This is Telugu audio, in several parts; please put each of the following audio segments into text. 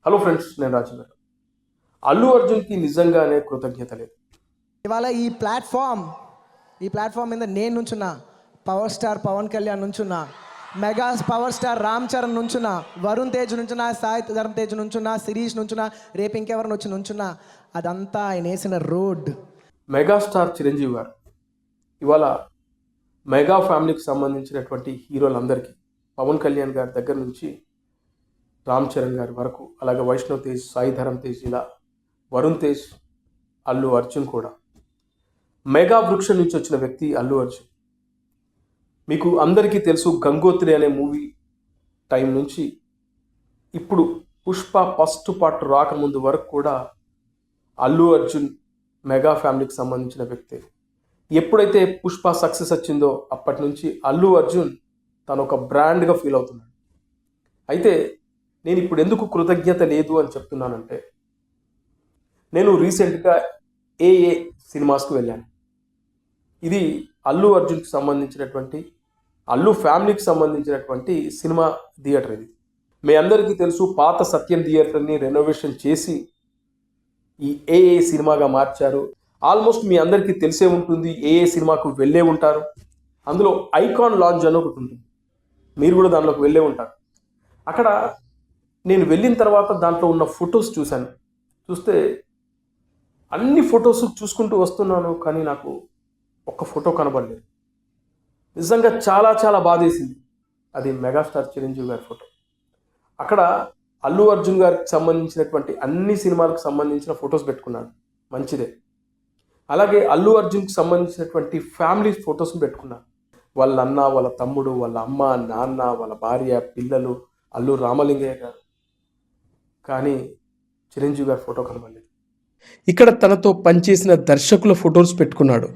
హలో ఫ్రెండ్స్, నేను రాజు గారు. అల్లు అర్జున్కి నిజంగానే కృతజ్ఞత లేదు. ఇవాళ ఈ ప్లాట్ఫామ్ మీద నేను నుంచున్నా, పవర్ స్టార్ పవన్ కళ్యాణ్ నుంచున్నా, mega power star Ram Charan నుంచున్నా, వరుణ్ తేజ్ నుంచున్నా, సాయి ధరమ్ తేజ్ నుంచున్నా, శిరీష్ నుంచున్నా, రేపు ఇంకెవరిని వచ్చి నుంచున్నా. అదంతా ఆయన వేసిన రోడ్. మెగాస్టార్ చిరంజీవి గారు ఇవాళ మెగా ఫ్యామిలీకి సంబంధించినటువంటి హీరోలందరికీ, పవన్ కళ్యాణ్ గారి దగ్గర నుంచి రామ్ చరణ్ గారి వరకు, అలాగే వైష్ణవ్ తేజ్, సాయి ధరమ్ తేజ్, ఇలా వరుణ్ తేజ్, అల్లు అర్జున్ కూడా మెగా వృక్షం నుంచి వచ్చిన వ్యక్తి అల్లు అర్జున్. మీకు అందరికీ తెలుసు, గంగోత్రి అనే మూవీ టైం నుంచి ఇప్పుడు పుష్ప ఫస్ట్ పార్ట్ రాకముందు వరకు కూడా అల్లు అర్జున్ మెగా ఫ్యామిలీకి సంబంధించిన వ్యక్తి. ఎప్పుడైతే పుష్ప సక్సెస్ వచ్చిందో అప్పటి నుంచి అల్లు అర్జున్ తను ఒక బ్రాండ్గా ఫీల్ అవుతున్నాడు. అయితే నేను ఇప్పుడు ఎందుకు కృతజ్ఞత లేదు అని చెప్తున్నానంటే, నేను రీసెంట్గా ఏఏ సినిమాస్కు వెళ్ళాను. ఇది అల్లు అర్జున్కి సంబంధించినటువంటి, అల్లు ఫ్యామిలీకి సంబంధించినటువంటి సినిమా థియేటర్. ఇది మీ అందరికీ తెలుసు, పాత సత్యం థియేటర్ని రెనోవేషన్ చేసి ఈ ఏఏ సినిమాగా మార్చారు. ఆల్మోస్ట్ మీ అందరికీ తెలిసే ఉంటుంది, ఏఏ సినిమాకు వెళ్ళే ఉంటారు. అందులో ఐకాన్ లాంజ్ అని ఒకటి ఉంటుంది, మీరు కూడా దానిలోకి వెళ్ళే ఉంటారు. అక్కడ నేను వెళ్ళిన తర్వాత దాంట్లో ఉన్న ఫొటోస్ చూశాను. చూస్తే అన్ని ఫొటోస్ చూసుకుంటూ వస్తున్నాను, కానీ నాకు ఒక్క ఫోటో కనబడలేదు. నిజంగా చాలా చాలా బాధేసింది. అది మెగాస్టార్ చిరంజీవి గారి ఫోటో. అక్కడ అల్లు అర్జున్ గారికి సంబంధించినటువంటి అన్ని సినిమాలకు సంబంధించిన ఫొటోస్ పెట్టుకున్నాను, మంచిదే. అలాగే అల్లు అర్జున్కి సంబంధించినటువంటి ఫ్యామిలీ ఫొటోస్ని పెట్టుకున్నాను. వాళ్ళ అన్న, వాళ్ళ తమ్ముడు, వాళ్ళ అమ్మ, నాన్న, వాళ్ళ భార్య, పిల్లలు, అల్లు రామలింగయ్య గారు. కానీ చిరంజీవి గారి ఫోటో కనబడలేదు. ఇక్కడ తనతో పనిచేసిన దర్శకుల ఫొటోస్ పెట్టుకున్నాడు,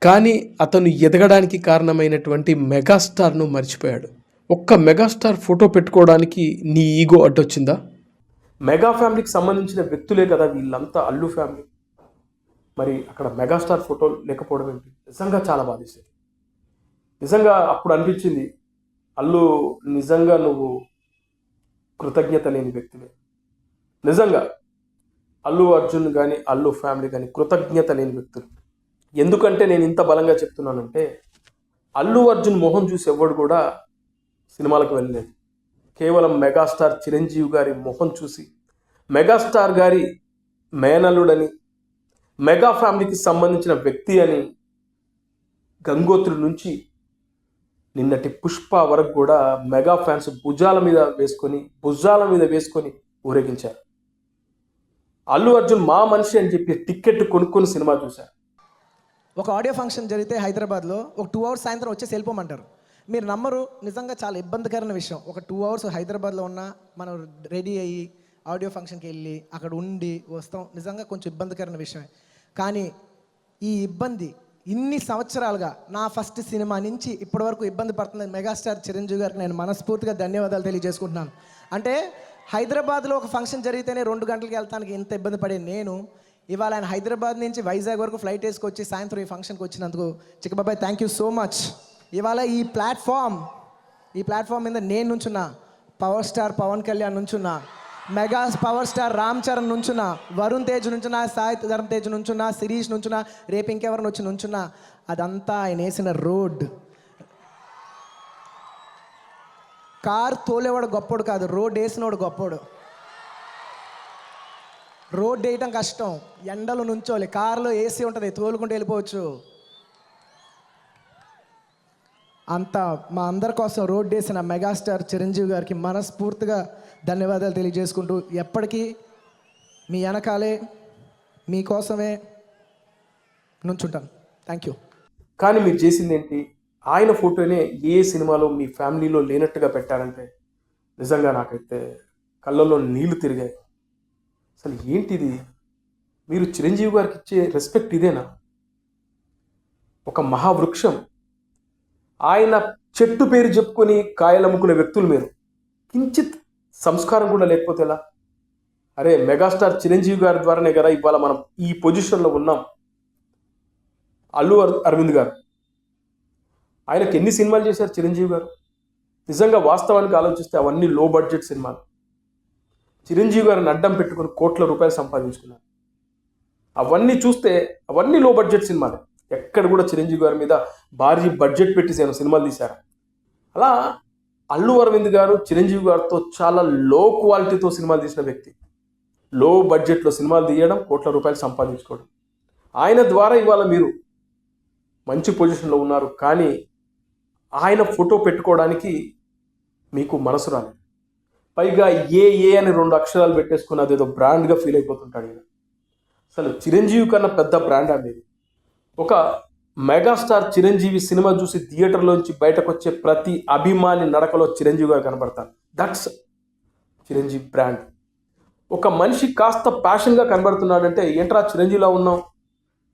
కానీ అతను ఎదగడానికి కారణమైనటువంటి మెగాస్టార్ను మర్చిపోయాడు. ఒక్క మెగాస్టార్ ఫోటో పెట్టుకోవడానికి నీ ఈగో అడ్డొచ్చిందా? మెగా ఫ్యామిలీకి సంబంధించిన వ్యక్తులే కదా వీళ్ళంతా, అల్లు ఫ్యామిలీ. మరి అక్కడ మెగాస్టార్ ఫోటో లేకపోవడం ఏంటి? నిజంగా చాలా బాధేసింది. నిజంగా అప్పుడు అనిపించింది, అల్లు నిజంగా నువ్వు కృతజ్ఞత లేని వ్యక్తివే. నిజంగా అల్లు అర్జున్ కానీ అల్లు ఫ్యామిలీ కానీ కృతజ్ఞత లేని వ్యక్తులు. ఎందుకంటే నేను ఇంత బలంగా చెప్తున్నానంటే, అల్లు అర్జున్ మొహం చూసి ఎవ్వడు కూడా సినిమాలకు వెళ్ళలేదు. కేవలం మెగాస్టార్ చిరంజీవి గారి మొహం చూసి, మెగాస్టార్ గారి మేనల్లుడని, మెగా ఫ్యామిలీకి సంబంధించిన వ్యక్తి అని గంగోత్రి నుంచి నిన్నటి పుష్ప వరకు కూడా మెగా ఫ్యాన్స్ భుజాల మీద వేసుకొని ఊరేగించారు. అల్లు అర్జున్ మా మనిషి అని చెప్పి టికెట్ కొనుక్కొని సినిమా చూశారు. ఒక ఆడియో ఫంక్షన్ జరిగితే హైదరాబాద్లో ఒక 2 hours సాయంత్రం వచ్చేసి వెళ్ళిపోమంటారు. మీరు నమ్మరు, నిజంగా చాలా ఇబ్బందికరమైన విషయం. ఒక 2 hours హైదరాబాద్లో ఉన్నా మనం రెడీ అయ్యి ఆడియో ఫంక్షన్కి వెళ్ళి అక్కడ ఉండి వస్తాం, నిజంగా కొంచెం ఇబ్బందికరమైన విషయమే. కానీ ఈ ఇబ్బంది ఇన్ని సంవత్సరాలుగా, నా ఫస్ట్ సినిమా నుంచి ఇప్పటివరకు ఇబ్బంది పడుతుంది మెగాస్టార్ చిరంజీవి గారికి నేను మనస్ఫూర్తిగా ధన్యవాదాలు తెలియజేసుకుంటున్నాను. అంటే హైదరాబాద్లో ఒక ఫంక్షన్ జరిగితేనే 2 గంటలకు వెళ్తానికి ఎంత ఇబ్బంది పడే నేను, ఇవాళ ఆయన హైదరాబాద్ నుంచి వైజాగ్ వరకు ఫ్లైట్ వేసుకొచ్చి సాయంత్రం ఈ ఫంక్షన్కి వచ్చినందుకు చిక్కబాబాయ్ థ్యాంక్ యూ సో మచ్. ఇవాళ ఈ ప్లాట్ఫామ్ మీద నేను నుంచున్నా, పవర్ స్టార్ పవన్ కళ్యాణ్ నుంచున్నా, mega power star Ram Charan నుంచున్నా, వరుణ్ తేజ్ నుంచున్నా, సాయి ధరమ్ తేజ్ నుంచున్నా, శిరీష్ నుంచున్నా, రేపు ఇంకెవరిని వచ్చి నుంచున్నా. అదంతా ఆయన వేసిన రోడ్. కార్ తోలేవాడు గొప్పోడు కాదు, రోడ్ వేసినవాడు గొప్పోడు. రోడ్ వేయటం కష్టం, ఎండలు నుంచోలి, కారులో ఏసీ ఉంటుంది, తోలుకుంటూ వెళ్ళిపోవచ్చు. అంతా మా అందరి కోసం రోడ్ వేసిన మెగాస్టార్ చిరంజీవి గారికి మనస్ఫూర్తిగా ధన్యవాదాలు తెలియజేసుకుంటూ, ఎప్పటికీ మీ వెనకాలే మీకోసమే నుంచుంటాను. Thank you. కానీ మీరు చేసింది ఏంటి? ఆయన ఫోటోనే ఏ సినిమాలో మీ ఫ్యామిలీలో లేనట్టుగా పెట్టారంటే నిజంగా నాకైతే కళ్ళల్లో నీళ్లు తిరిగాయి. అసలు ఏంటిది? మీరు చిరంజీవి గారికి ఇచ్చే రెస్పెక్ట్ ఇదేనా? ఒక మహావృక్షం, ఆయన చెట్టు పేరు చెప్పుకొని కాయలు అమ్ముకునే వ్యక్తులు మీరు. కించిత్ సంస్కారం కూడా లేకపోతే ఎలా? అరే, మెగాస్టార్ చిరంజీవి గారి ద్వారానే కదా ఇవాళ మనం ఈ పొజిషన్లో ఉన్నాం. అల్లు అరవింద్ గారు, ఆయనకి ఎన్ని సినిమాలు చేశారు చిరంజీవి గారు? నిజంగా వాస్తవానికి ఆలోచిస్తే అవన్నీ లో బడ్జెట్ సినిమాలు. చిరంజీవి గారిని అడ్డం పెట్టుకుని కోట్ల రూపాయలు సంపాదించుకున్నారు. అవన్నీ చూస్తే అవన్నీ లో బడ్జెట్ సినిమాలే. ఎక్కడ కూడా చిరంజీవి గారి మీద భారీ బడ్జెట్ పెట్టి సినిమాలు తీశారు. అలా అల్లు అరవింద్ గారు చిరంజీవి గారితో చాలా లో క్వాలిటీతో సినిమాలు తీసిన వ్యక్తి. లో బడ్జెట్లో సినిమాలు తీయడం, కోట్ల రూపాయలు సంపాదించుకోవడం. ఆయన ద్వారా ఇవాళ మీరు మంచి పొజిషన్లో ఉన్నారు. కానీ ఆయన ఫోటో పెట్టుకోవడానికి మీకు మనసు రాలేదు. పైగా ఏ అని 2 అక్షరాలు పెట్టేసుకుని అదేదో బ్రాండ్గా ఫీల్ అయిపోతుంటాడు ఈయన. అసలు చిరంజీవి కన్నా పెద్ద బ్రాండ్ అనేది. ఒక మెగాస్టార్ చిరంజీవి సినిమా చూసి థియేటర్లోంచి బయటకు వచ్చే ప్రతి అభిమాని నడకలో చిరంజీవి గారు కనబడతారు. That's Chiranjeevi brand. ఒక మనిషి కాస్త ప్యాషన్గా కనబడుతున్నాడంటే ఏంట్రా చిరంజీవిలా ఉన్నావు,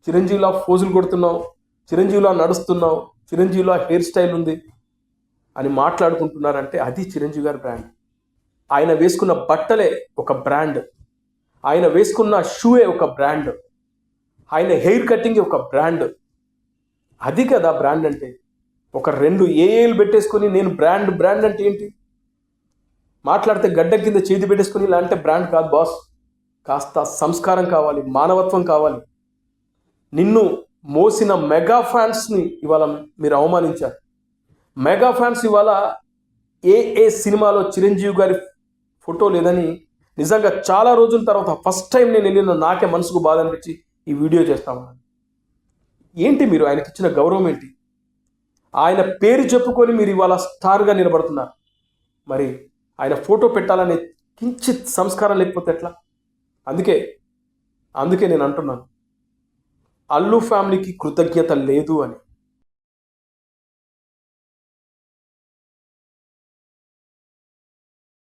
చిరంజీవిలా ఫోజులు కొడుతున్నావు, చిరంజీవిలా నడుస్తున్నావు, చిరంజీవిలా హెయిర్ స్టైల్ ఉంది అని మాట్లాడుకుంటున్నారంటే అది చిరంజీవి గారి బ్రాండ్. ఆయన వేసుకున్న బట్టలే ఒక బ్రాండ్, ఆయన వేసుకున్న షూయే ఒక బ్రాండ్, ఆయన హెయిర్ కటింగ్ ఒక బ్రాండ్. అది కదా బ్రాండ్ అంటే. ఒక 2 ఏఏలు పెట్టేసుకొని నేను బ్రాండ్ అంటే ఏంటి? మాట్లాడితే గడ్డ కింద చేతి పెట్టేసుకొని ఇలా అంటే బ్రాండ్ కాదు బాస్. కాస్త సంస్కారం కావాలి, మానవత్వం కావాలి. నిన్ను మోసిన మెగా ఫ్యాన్స్ని ఇవాళ మీరు అవమానించారు. మెగా ఫ్యాన్స్ ఇవాళ ఏ సినిమాలో చిరంజీవి గారి ఫోటో లేదని నిజంగా చాలా రోజుల తర్వాత ఫస్ట్ టైం నేను వెళ్ళిన నాకే మనసుకు బాధ అనిపించి ఈ వీడియో చేస్తామన్నాను. ఏంటి మీరు ఆయనకి ఇచ్చిన గౌరవం ఏంటి? ఆయన పేరు చెప్పుకొని మీరు ఇవాళ స్టార్గా నిలబడుతున్నారు. మరి ఆయన ఫోటో పెట్టాలనే కించిత్ సంస్కారం లేకపోతే ఎట్లా? అందుకే నేను అంటున్నాను, అల్లు ఫ్యామిలీకి కృతజ్ఞత లేదు అని.